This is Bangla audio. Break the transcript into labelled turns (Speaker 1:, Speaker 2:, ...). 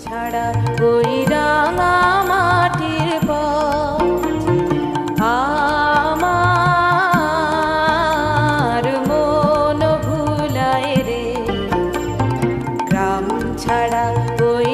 Speaker 1: ছাড়া ওই রাঙা মাটির পথ আমার মন ভুলায় রে। গ্রাম ছাড়া ওই